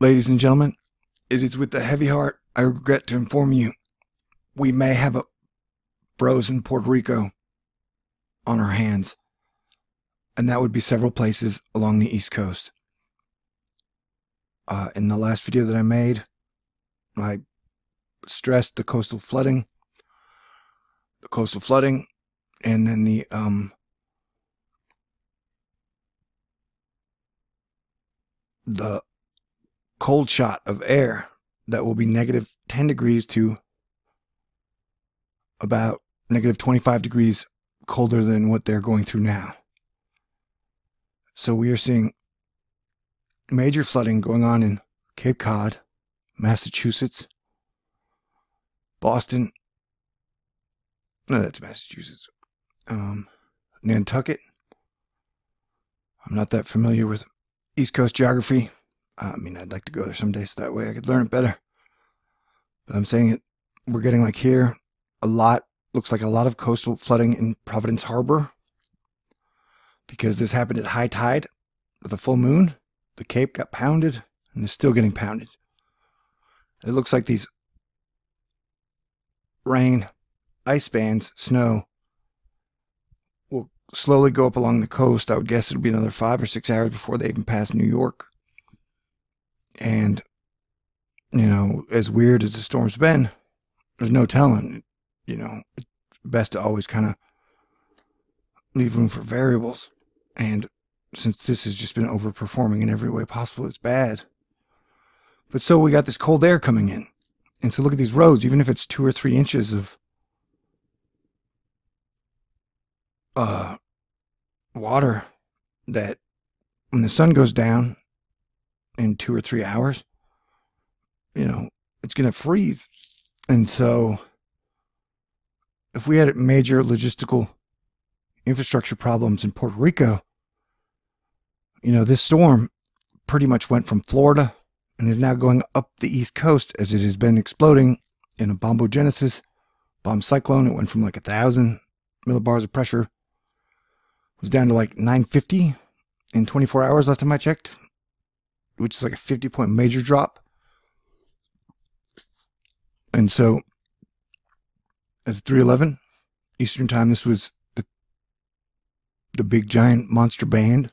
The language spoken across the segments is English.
Ladies and gentlemen, it is with a heavy heart I regret to inform you we may have a frozen Puerto Rico on our hands, and that would be several places along the East Coast. In the last video that I made, I stressed the coastal flooding, and then the cold shot of air that will be negative 10 degrees to about negative 25 degrees colder than what they're going through now. So we are seeing major flooding going on in Cape Cod, Massachusetts, Boston. No, that's Massachusetts. Nantucket. I'm not that familiar with East Coast geography. I mean, I'd like to go there someday so that way I could learn it better. But I'm saying it, we're getting like here, looks like a lot of coastal flooding in Providence Harbor. Because this happened at high tide with a full moon. The Cape got pounded and is still getting pounded. It looks like these rain, ice bands, snow will slowly go up along the coast. I would guess it'll be another 5 or 6 hours before they even pass New York. And, you know, as weird as the storm's been, there's no telling. You know, it's best to always kind of leave room for variables. And since this has just been overperforming in every way possible, it's bad. But so we got this cold air coming in. And so look at these roads, even if it's 2 or 3 inches of water, that when the sun goes down in 2 or 3 hours, you know, it's going to freeze. And so if we had major logistical infrastructure problems in Puerto Rico, you know, this storm pretty much went from Florida and is now going up the East Coast as it has been exploding in a bombogenesis, Bombcyclone. It went from like 1,000 millibars of pressure, was down to like 950 in 24 hours last time I checked, which is like a 50-point major drop. And so, as 3:11 Eastern Time, this was the big giant monster band.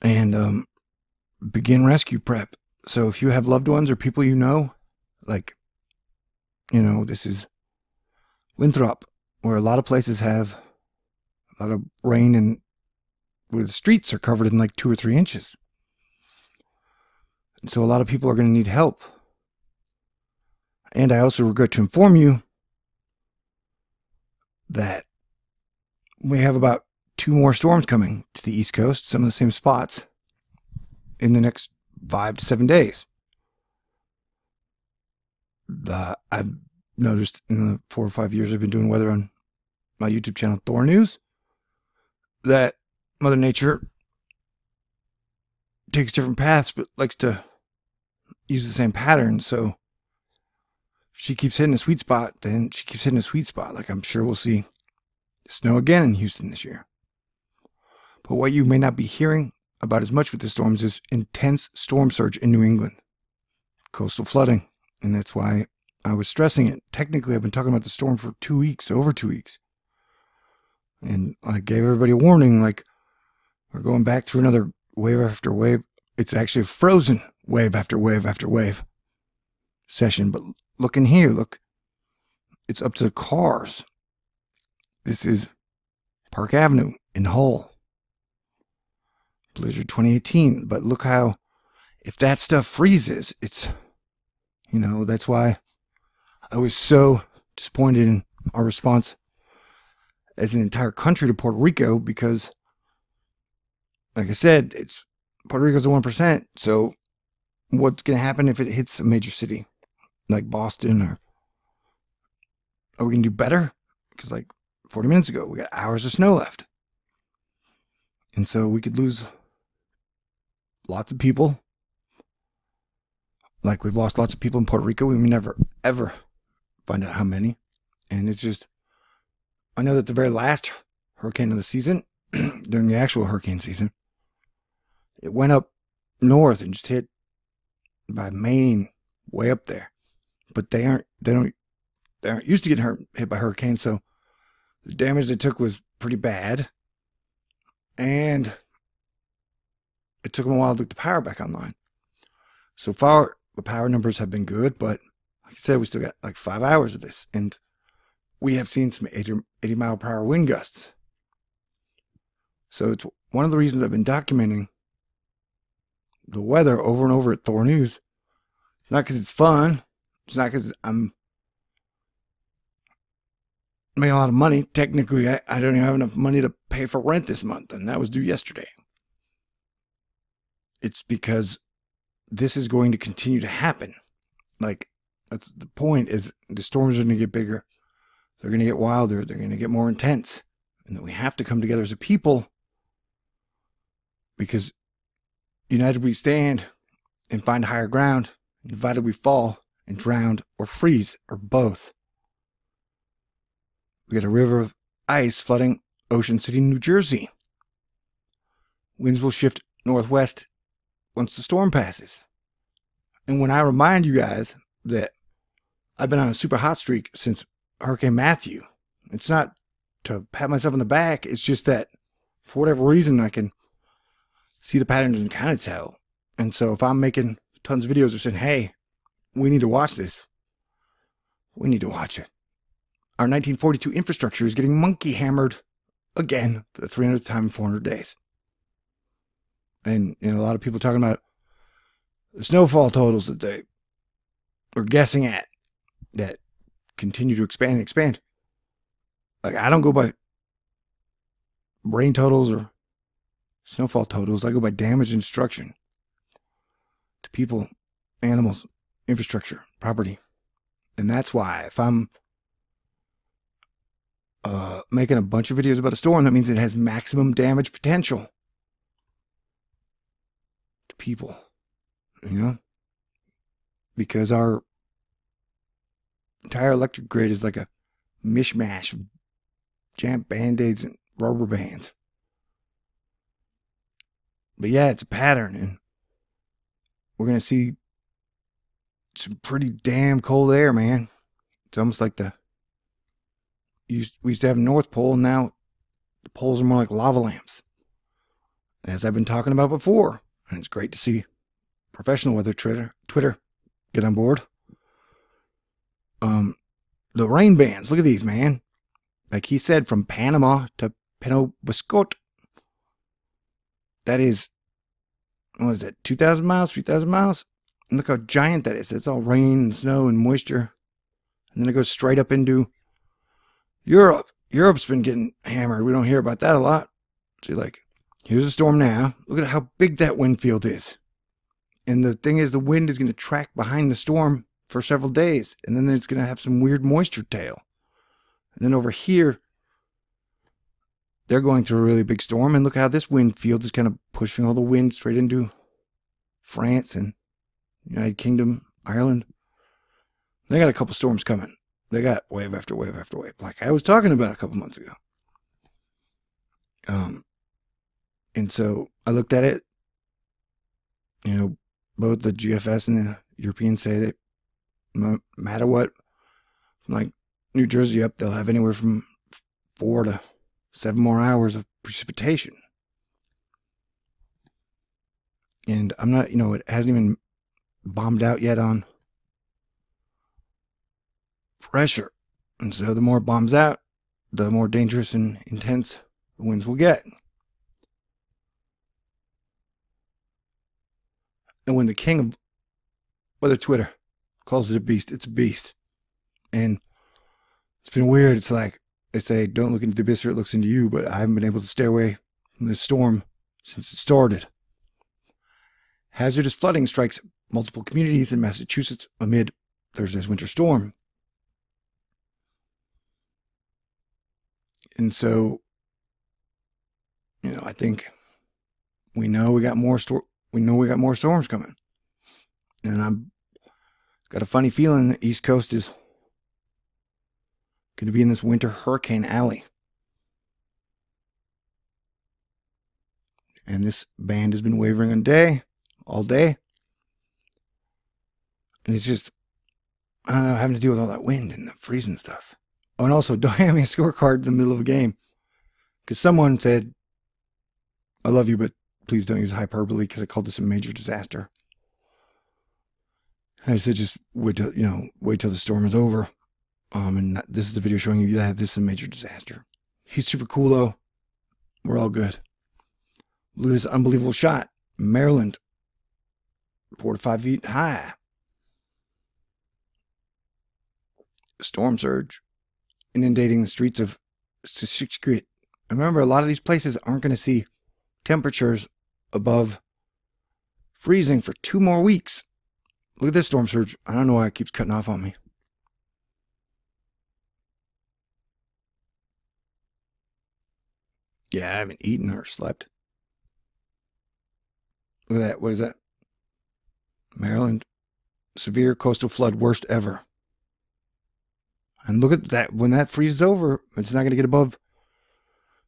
And begin rescue prep. So if you have loved ones or people you know, like, you know, this is Winthrop, where a lot of places have a lot of rain and where the streets are covered in like 2 or 3 inches. And so a lot of people are going to need help. And I also regret to inform you that we have about 2 more storms coming to the East Coast, some of the same spots, in the next 5 to 7 days. I've noticed in the 4 or 5 years I've been doing weather on my YouTube channel, THORNEWS, that Mother Nature takes different paths but likes to use the same pattern. So if she keeps hitting a sweet spot, then she keeps hitting a sweet spot. Like, I'm sure we'll see snow again in Houston this year. But what you may not be hearing about as much with the storms is intense storm surge in New England, coastal flooding. And that's why I was stressing it. Technically, I've been talking about the storm for 2 weeks, over 2 weeks. And I gave everybody a warning, like, we're going back through another wave after wave. It's actually a frozen wave after wave after wave session. But look in here, look. It's up to the cars. This is Park Avenue in Hull. Blizzard 2018. But look how, if that stuff freezes, it's, you know, that's why I was so disappointed in our response as an entire country to Puerto Rico, because, like I said, it's Puerto Rico's the 1%. So what's going to happen if it hits a major city like Boston? Or are we going to do better? Because like 40 minutes ago, we got hours of snow left. And so we could lose lots of people. Like we've lost lots of people in Puerto Rico. We may never, ever find out how many. And it's just, I know that the very last hurricane of the season, during the actual hurricane season, It went up north and just hit by Maine, way up there. But they aren't used to getting hit by hurricanes, so the damage they took was pretty bad. And it took them a while to get the power back online. So far, the power numbers have been good, but like I said, we still got like 5 hours of this. And we have seen some 80 mile per hour wind gusts. So it's one of the reasons I've been documenting the weather over and over at THORNEWS. Not because it's fun. It's not because I'm making a lot of money. Technically, I don't even have enough money to pay for rent this month, and that was due yesterday. It's because this is going to continue to happen. Like, that's the point, is the storms are going to get bigger. They're going to get wilder. They're going to get more intense. And that we have to come together as a people, because united we stand and find higher ground. Divided we fall and drown or freeze, or both. We got a river of ice flooding Ocean City, New Jersey. Winds will shift northwest once the storm passes. And when I remind you guys that I've been on a super hot streak since Hurricane Matthew, it's not to pat myself on the back. It's just that for whatever reason, I can see the patterns and kind of tell. And so if I'm making tons of videos or saying, hey, we need to watch this, we need to watch it. Our 1942 infrastructure is getting monkey hammered again for the 300th time in 400 days. And a lot of people talking about the snowfall totals that they are guessing at that continue to expand and expand. Like, I don't go by rain totals or snowfall totals. I go by damage and destruction to people, animals, infrastructure, property. And that's why if I'm making a bunch of videos about a storm, that means it has maximum damage potential to people, because our entire electric grid is like a mishmash of giant band-aids and rubber bands. But yeah, it's a pattern, and we're going to see some pretty damn cold air, man. It's almost like we used to have a North Pole, and now the poles are more like lava lamps. As I've been talking about before, and it's great to see professional weather Twitter get on board. The rain bands, look at these, man. Like he said, from Panama to Penobscot. That is, what is that, 2,000 miles, 3,000 miles? And look how giant that is. It's all rain and snow and moisture. And then it goes straight up into Europe. Europe's been getting hammered. We don't hear about that a lot. So like, here's a storm now. Look at how big that wind field is. And the thing is, the wind is going to track behind the storm for several days. And then it's going to have some weird moisture tail. And then over here, they're going through a really big storm. And look how this wind field is kind of pushing all the wind straight into France and United Kingdom, Ireland. They got a couple storms coming. They got wave after wave after wave, like I was talking about a couple months ago. And so I looked at it. Both the GFS and the Europeans say that no matter what, from like New Jersey up, they'll have anywhere from 4 to 7 more hours of precipitation. And I'm not, it hasn't even bombed out yet on pressure. And so the more it bombs out, the more dangerous and intense the winds will get. And when the king of weather Twitter calls it a beast, it's a beast. And it's been weird. It's like they say, don't look into the abyss or it looks into you, but I haven't been able to stay away from this storm since it started. Hazardous flooding strikes multiple communities in Massachusetts amid Thursday's winter storm. And so, I think we know we got more storms coming. And I've got a funny feeling the East Coast is going to be in this winter hurricane alley. And this band has been wavering all day. And it's just, I don't know, having to deal with all that wind and the freezing stuff. Oh, and also, don't hand me a scorecard in the middle of a game. Because someone said, I love you, but please don't use hyperbole because I called this a major disaster. I said, just wait till the storm is over. And this is the video showing you that this is a major disaster. He's super cool, though. We're all good. Look at this unbelievable shot. Maryland. 4 to 5 feet high. Storm surge. Inundating the streets of Siskiyou. Remember, a lot of these places aren't going to see temperatures above freezing for 2 more weeks. Look at this storm surge. I don't know why it keeps cutting off on me. Yeah, I haven't eaten or slept. Look at that. What is that? Maryland. Severe coastal flood, worst ever. And look at that. When that freezes over, it's not going to get above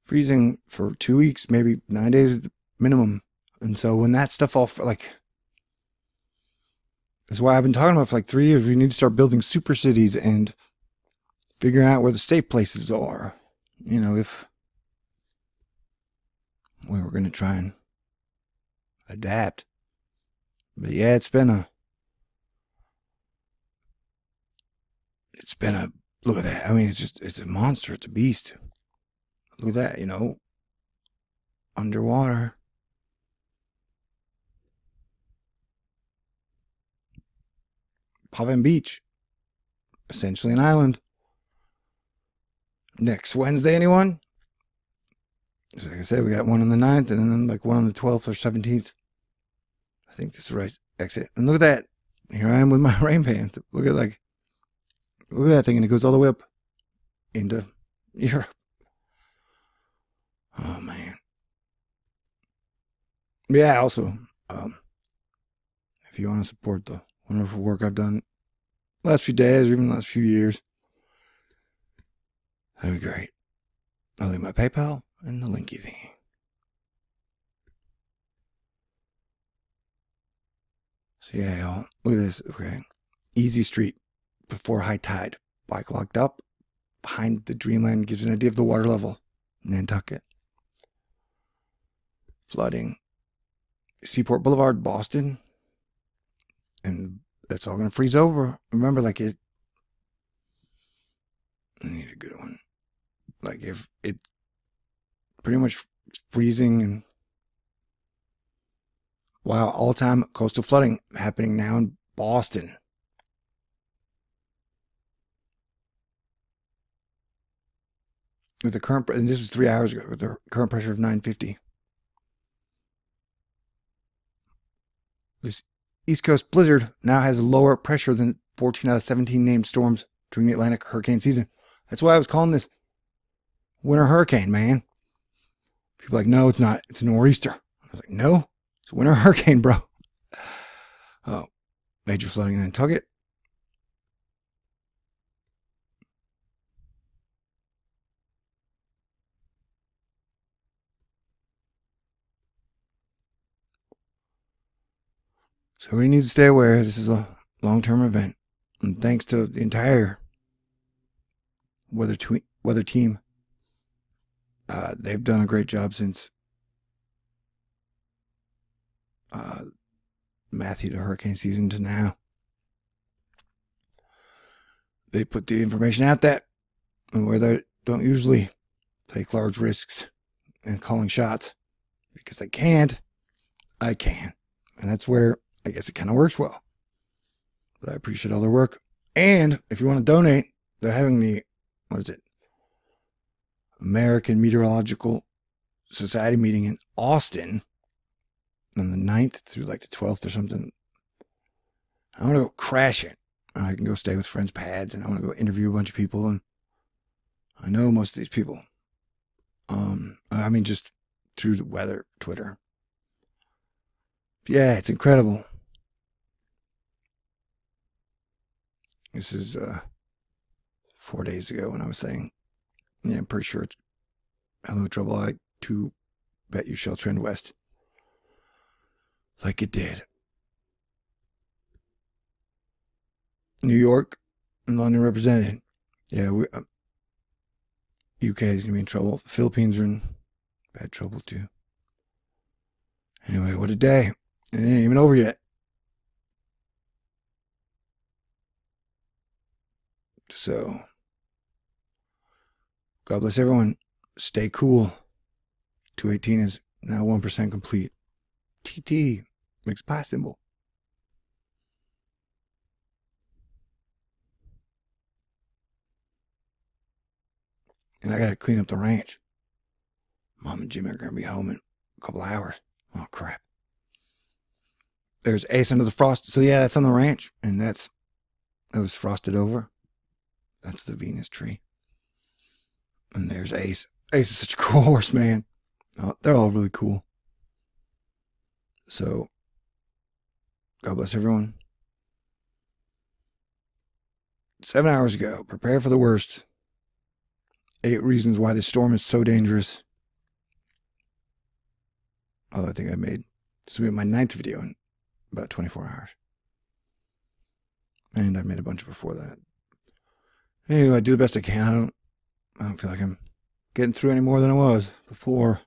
freezing for 2 weeks, maybe 9 days at the minimum. And so when that stuff all, like, that's why I've been talking about for like 3 years. We need to start building super cities and figuring out where the safe places are. You know, if we were going to try and adapt. But yeah, it's been a, look at that. I mean, it's a monster. It's a beast. Look at that, you know, underwater. Poppin Beach, essentially an island. Next Wednesday, anyone? So like I said, we got one on the 9th and then like one on the 12th or 17th. I think this is the right exit. And look at that. Here I am with my rain pants. Look at that thing, and it goes all the way up into Europe. Oh, man. Yeah, also, if you want to support the wonderful work I've done last few days or even the last few years, that'd be great. I'll leave my PayPal and the linky thing. So yeah, y'all, look at this. Okay. Easy Street before high tide. Bike locked up behind the Dreamland gives an idea of the water level. Nantucket. Flooding. Seaport Boulevard, Boston. And that's all going to freeze over. Remember, like I need a good one. Like if it pretty much freezing and wow, all-time coastal flooding happening now in Boston. With the current, and this was 3 hours ago, with the current pressure of 950. This East Coast blizzard now has lower pressure than 14 out of 17 named storms during the Atlantic hurricane season. That's why I was calling this winter hurricane, man. People are like, no, it's not. It's a nor'easter. I was like, no, it's a winter hurricane, bro. Oh, major flooding in Nantucket. So everybody needs to stay aware. This is a long-term event. And thanks to the entire weather team, they've done a great job since Matthew to hurricane season to now. They put the information out that where they don't usually take large risks in calling shots because they can't, I can. And that's where I guess it kind of works well. But I appreciate all their work. And if you want to donate, they're having the, American Meteorological Society meeting in Austin on the 9th through like the 12th or something. I want to go crash it. I can go stay with friends' pads, and I want to go interview a bunch of people. And I know most of these people. I mean, just through the weather, Twitter. Yeah, it's incredible. This is 4 days ago when I was saying, yeah, I'm pretty sure it's hello trouble I to bet you shall trend west. like it did. New York and London represented. Yeah, UK is going to be in trouble. The Philippines are in bad trouble too. Anyway, what a day. It ain't even over yet. So, God bless everyone. Stay cool. 218 is now 1% complete. TT makes pie symbol. And I got to clean up the ranch. Mom and Jimmy are going to be home in a couple of hours. Oh, crap. There's Ace under the frost. So, yeah, that's on the ranch. And it was frosted over. That's the Venus tree. And there's Ace. Ace is such a cool horse, man. Oh, they're all really cool. So, God bless everyone. 7 hours ago, prepare for the worst. 8 reasons why this storm is so dangerous. Oh, I think this will be my 9th video in about 24 hours. And I made a bunch before that. Anyway, I do the best I can. I don't feel like I'm getting through any more than I was before.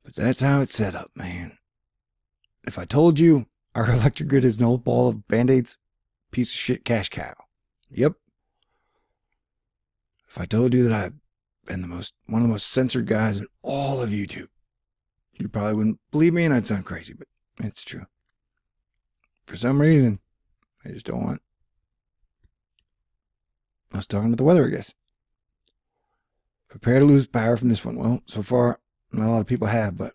But that's how it's set up, man. If I told you our electric grid is an old ball of Band-Aids, piece of shit cash cow. Yep. If I told you that I've been one of the most censored guys in all of YouTube, you probably wouldn't believe me and I'd sound crazy, but it's true. For some reason, they just don't want us talking about the weather, I guess. Prepare to lose power from this one. Well, so far, not a lot of people have, but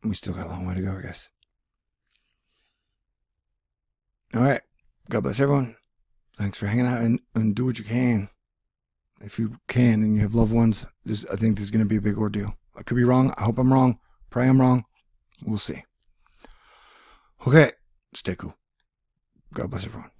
we still got a long way to go, I guess. All right. God bless everyone. Thanks for hanging out and do what you can. If you can and you have loved ones, I think this is going to be a big ordeal. I could be wrong. I hope I'm wrong. Pray I'm wrong. We'll see. Okay. Stay cool. God bless everyone.